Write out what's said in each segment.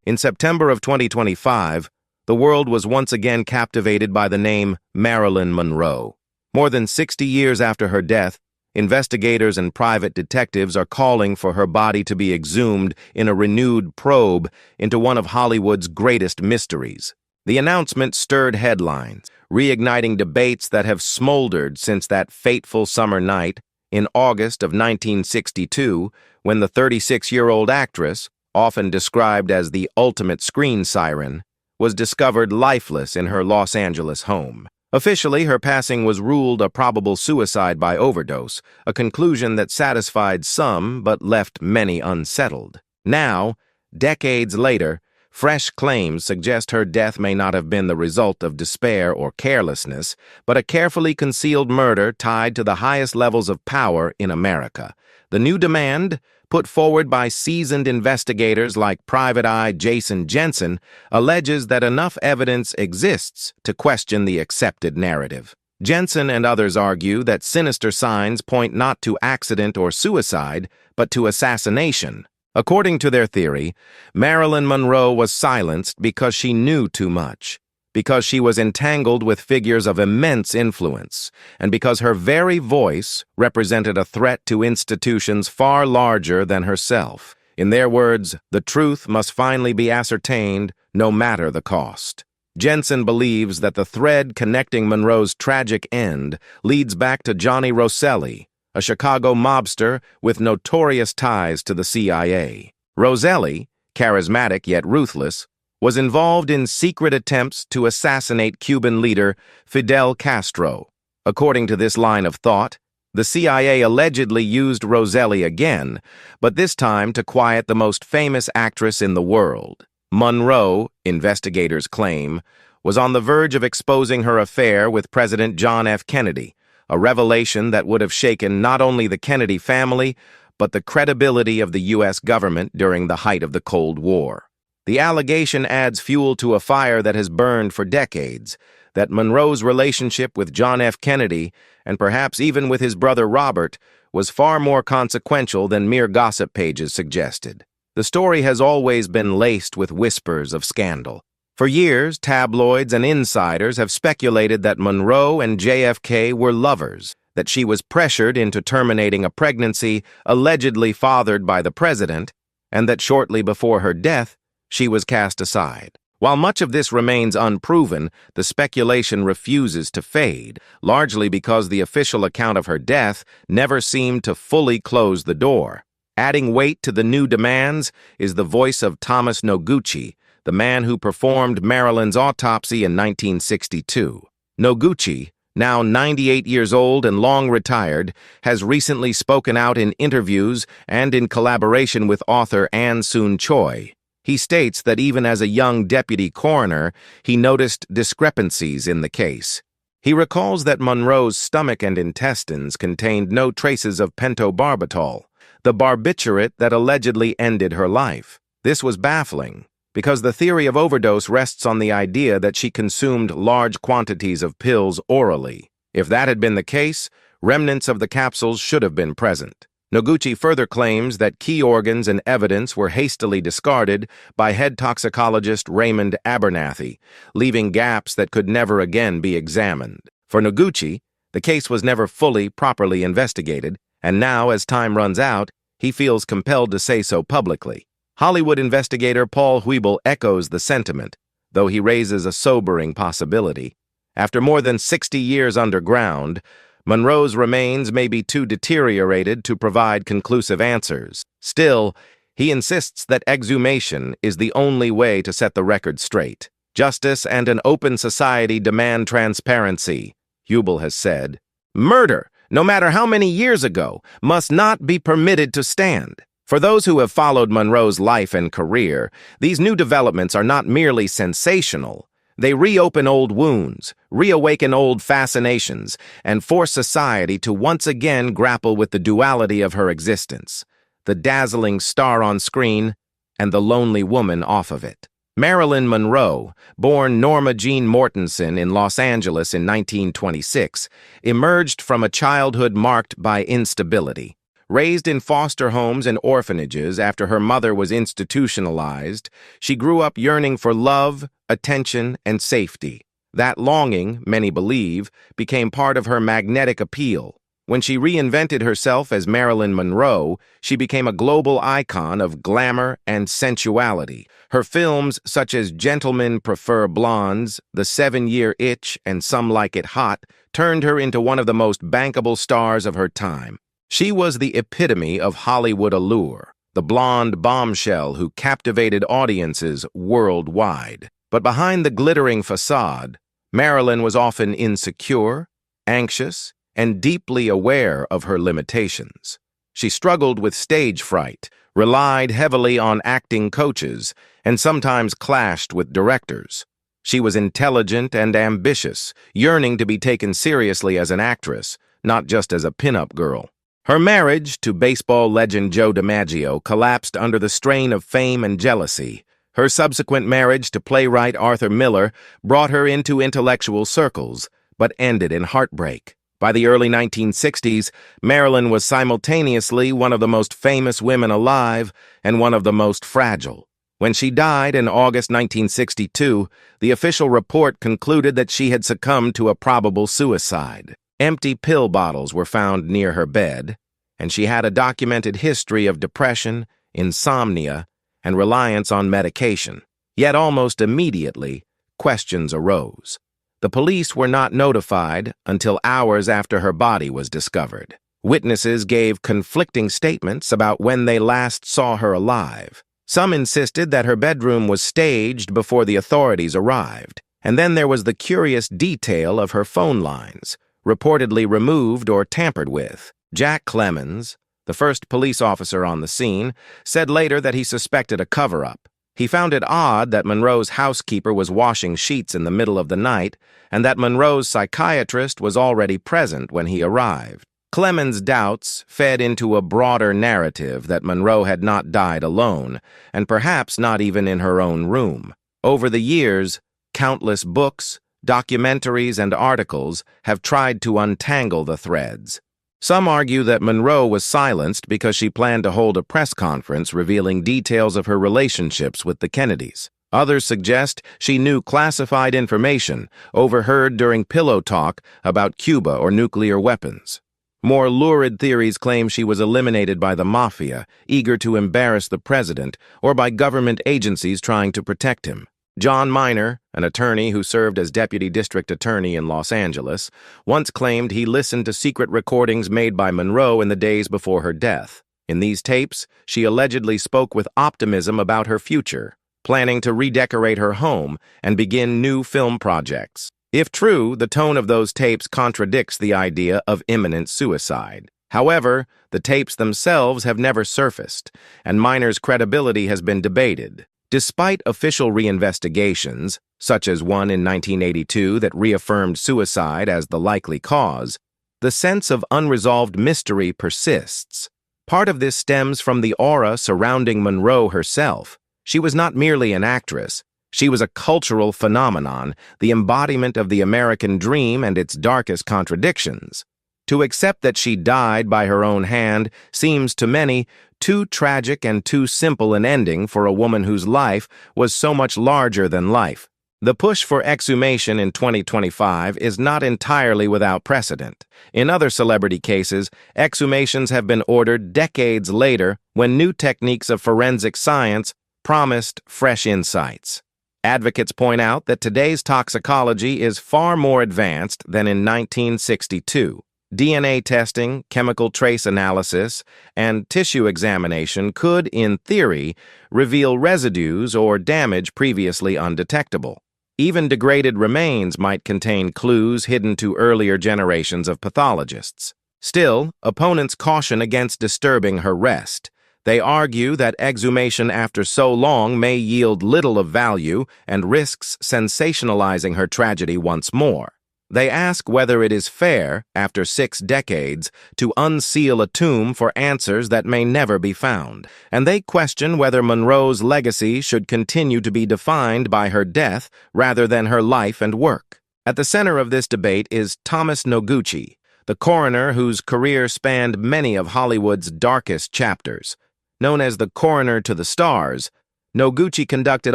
In September of 2025, the world was once again captivated by the name Marilyn Monroe. More than 60 years after her death, investigators and private detectives are calling for her body to be exhumed in a renewed probe into one of Hollywood's greatest mysteries. The announcement stirred headlines, reigniting debates that have smoldered since that fateful summer night in August of 1962, when the 36-year-old actress, often described as the ultimate screen siren, was discovered lifeless in her Los Angeles home. Officially, her passing was ruled a probable suicide by overdose, a conclusion that satisfied some but left many unsettled. Now, decades later, fresh claims suggest her death may not have been the result of despair or carelessness, but a carefully concealed murder tied to the highest levels of power in America. The new demand, put forward by seasoned investigators like Private Eye Jason Jensen, alleges that enough evidence exists to question the accepted narrative. Jensen and others argue that sinister signs point not to accident or suicide, but to assassination. According to their theory, Marilyn Monroe was silenced because she knew too much, because she was entangled with figures of immense influence, and because her very voice represented a threat to institutions far larger than herself. In their words, the truth must finally be ascertained, no matter the cost. Jensen believes that the thread connecting Monroe's tragic end leads back to Johnny Rosselli, a Chicago mobster with notorious ties to the CIA. Rosselli, charismatic yet ruthless, was involved in secret attempts to assassinate Cuban leader Fidel Castro. According to this line of thought, the CIA allegedly used Rosselli again, but this time to quiet the most famous actress in the world. Monroe, investigators claim, was on the verge of exposing her affair with President John F. Kennedy, a revelation that would have shaken not only the Kennedy family, but the credibility of the U.S. government during the height of the Cold War. The allegation adds fuel to a fire that has burned for decades, that Monroe's relationship with John F. Kennedy, and perhaps even with his brother Robert, was far more consequential than mere gossip pages suggested. The story has always been laced with whispers of scandal. For years, tabloids and insiders have speculated that Monroe and JFK were lovers, that she was pressured into terminating a pregnancy allegedly fathered by the president, and that shortly before her death, she was cast aside. While much of this remains unproven, the speculation refuses to fade, largely because the official account of her death never seemed to fully close the door. Adding weight to the new demands is the voice of Thomas Noguchi, the man who performed Marilyn's autopsy in 1962. Noguchi, now 98 years old and long retired, has recently spoken out in interviews and in collaboration with author Ann Soon Choi. He states that even as a young deputy coroner, he noticed discrepancies in the case. He recalls that Monroe's stomach and intestines contained no traces of pentobarbital, the barbiturate that allegedly ended her life. This was baffling, because the theory of overdose rests on the idea that she consumed large quantities of pills orally. If that had been the case, remnants of the capsules should have been present. Noguchi further claims that key organs and evidence were hastily discarded by head toxicologist Raymond Abernathy, leaving gaps that could never again be examined. For Noguchi, the case was never properly investigated, and now, as time runs out, he feels compelled to say so publicly. Hollywood investigator Paul Huebel echoes the sentiment, though he raises a sobering possibility. After more than 60 years underground, Monroe's remains may be too deteriorated to provide conclusive answers. Still, he insists that exhumation is the only way to set the record straight. Justice and an open society demand transparency, Huebel has said. Murder, no matter how many years ago, must not be permitted to stand. For those who have followed Monroe's life and career, these new developments are not merely sensational. They reopen old wounds, reawaken old fascinations, and force society to once again grapple with the duality of her existence, the dazzling star on screen and the lonely woman off of it. Marilyn Monroe, born Norma Jean Mortensen in Los Angeles in 1926, emerged from a childhood marked by instability. Raised in foster homes and orphanages after her mother was institutionalized, she grew up yearning for love, attention, and safety. That longing, many believe, became part of her magnetic appeal. When she reinvented herself as Marilyn Monroe, she became a global icon of glamour and sensuality. Her films, such as Gentlemen Prefer Blondes, The 7-Year Itch, and Some Like It Hot, turned her into one of the most bankable stars of her time. She was the epitome of Hollywood allure, the blonde bombshell who captivated audiences worldwide. But behind the glittering facade, Marilyn was often insecure, anxious, and deeply aware of her limitations. She struggled with stage fright, relied heavily on acting coaches, and sometimes clashed with directors. She was intelligent and ambitious, yearning to be taken seriously as an actress, not just as a pin-up girl. Her marriage to baseball legend Joe DiMaggio collapsed under the strain of fame and jealousy. Her subsequent marriage to playwright Arthur Miller brought her into intellectual circles, but ended in heartbreak. By the early 1960s, Marilyn was simultaneously one of the most famous women alive and one of the most fragile. When she died in August 1962, the official report concluded that she had succumbed to a probable suicide. Empty pill bottles were found near her bed, and she had a documented history of depression, insomnia, and reliance on medication. Yet almost immediately, questions arose. The police were not notified until hours after her body was discovered. Witnesses gave conflicting statements about when they last saw her alive. Some insisted that her bedroom was staged before the authorities arrived. And then there was the curious detail of her phone lines, reportedly removed or tampered with. Jack Clemens, the first police officer on the scene, said later that he suspected a cover-up. He found it odd that Monroe's housekeeper was washing sheets in the middle of the night and that Monroe's psychiatrist was already present when he arrived. Clemens' doubts fed into a broader narrative that Monroe had not died alone, and perhaps not even in her own room. Over the years, countless books, documentaries, and articles have tried to untangle the threads. Some argue that Monroe was silenced because she planned to hold a press conference revealing details of her relationships with the Kennedys. Others suggest she knew classified information overheard during pillow talk about Cuba or nuclear weapons. More lurid theories claim she was eliminated by the mafia, eager to embarrass the president, or by government agencies trying to protect him. John Miner, an attorney who served as deputy district attorney in Los Angeles, once claimed he listened to secret recordings made by Monroe in the days before her death. In these tapes, she allegedly spoke with optimism about her future, planning to redecorate her home and begin new film projects. If true, the tone of those tapes contradicts the idea of imminent suicide. However, the tapes themselves have never surfaced, and Miner's credibility has been debated. Despite official reinvestigations, such as one in 1982 that reaffirmed suicide as the likely cause, the sense of unresolved mystery persists. Part of this stems from the aura surrounding Monroe herself. She was not merely an actress. She was a cultural phenomenon, the embodiment of the American dream and its darkest contradictions. To accept that she died by her own hand seems to many too tragic and too simple an ending for a woman whose life was so much larger than life. The push for exhumation in 2025 is not entirely without precedent. In other celebrity cases, exhumations have been ordered decades later when new techniques of forensic science promised fresh insights. Advocates point out that today's toxicology is far more advanced than in 1962. DNA testing, chemical trace analysis, and tissue examination could, in theory, reveal residues or damage previously undetectable. Even degraded remains might contain clues hidden to earlier generations of pathologists. Still, opponents caution against disturbing her rest. They argue that exhumation after so long may yield little of value and risks sensationalizing her tragedy once more. They ask whether it is fair, after 6 decades, to unseal a tomb for answers that may never be found. And they question whether Monroe's legacy should continue to be defined by her death rather than her life and work. At the center of this debate is Thomas Noguchi, the coroner whose career spanned many of Hollywood's darkest chapters. Known as the coroner to the stars, Noguchi conducted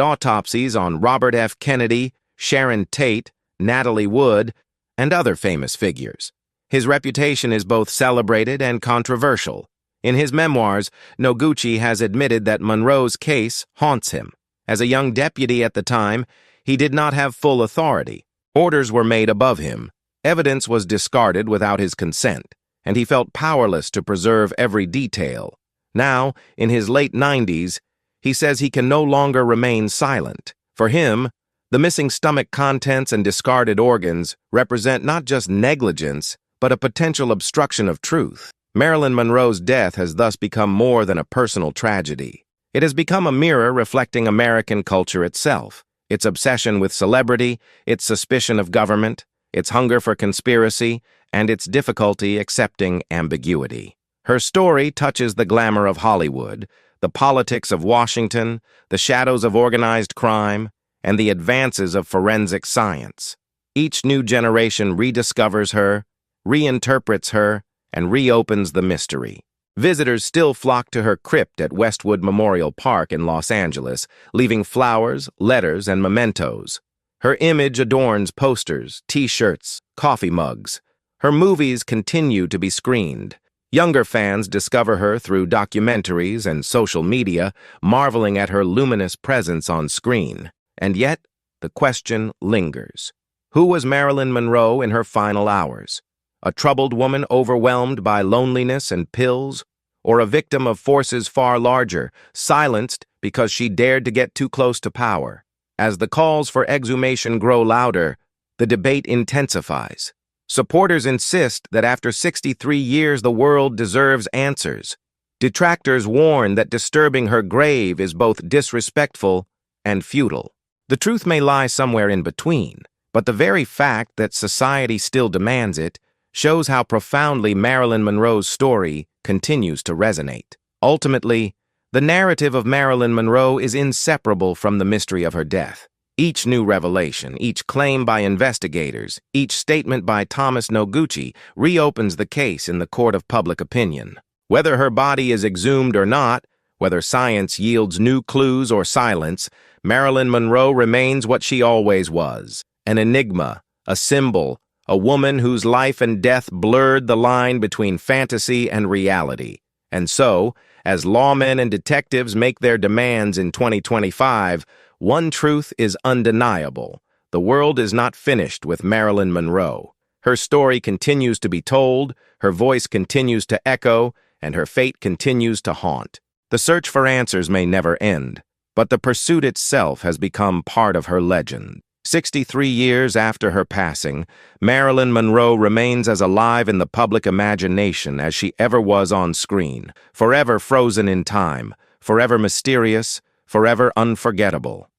autopsies on Robert F. Kennedy, Sharon Tate, Natalie Wood, and other famous figures. His reputation is both celebrated and controversial. In his memoirs, Noguchi has admitted that Monroe's case haunts him. As a young deputy at the time, he did not have full authority. Orders were made above him. Evidence was discarded without his consent, and he felt powerless to preserve every detail. Now, in his late 90s, he says he can no longer remain silent. For him, the missing stomach contents and discarded organs represent not just negligence, but a potential obstruction of truth. Marilyn Monroe's death has thus become more than a personal tragedy. It has become a mirror reflecting American culture itself, its obsession with celebrity, its suspicion of government, its hunger for conspiracy, and its difficulty accepting ambiguity. Her story touches the glamour of Hollywood, the politics of Washington, the shadows of organized crime, and the advances of forensic science. Each new generation rediscovers her, reinterprets her, and reopens the mystery. Visitors still flock to her crypt at Westwood Memorial Park in Los Angeles, leaving flowers, letters, and mementos. Her image adorns posters, T-shirts, coffee mugs. Her movies continue to be screened. Younger fans discover her through documentaries and social media, marveling at her luminous presence on screen. And yet, the question lingers. Who was Marilyn Monroe in her final hours? A troubled woman overwhelmed by loneliness and pills, or a victim of forces far larger, silenced because she dared to get too close to power? As the calls for exhumation grow louder, the debate intensifies. Supporters insist that after 63 years the world deserves answers. Detractors warn that disturbing her grave is both disrespectful and futile. The truth may lie somewhere in between, but the very fact that society still demands it shows how profoundly Marilyn Monroe's story continues to resonate. Ultimately, the narrative of Marilyn Monroe is inseparable from the mystery of her death. Each new revelation, each claim by investigators, each statement by Thomas Noguchi reopens the case in the court of public opinion. Whether her body is exhumed or not, whether science yields new clues or silence, Marilyn Monroe remains what she always was, an enigma, a symbol, a woman whose life and death blurred the line between fantasy and reality. And so, as lawmen and detectives make their demands in 2025, one truth is undeniable. The world is not finished with Marilyn Monroe. Her story continues to be told, her voice continues to echo, and her fate continues to haunt. The search for answers may never end, but the pursuit itself has become part of her legend. 63 years after her passing, Marilyn Monroe remains as alive in the public imagination as she ever was on screen, forever frozen in time, forever mysterious, forever unforgettable.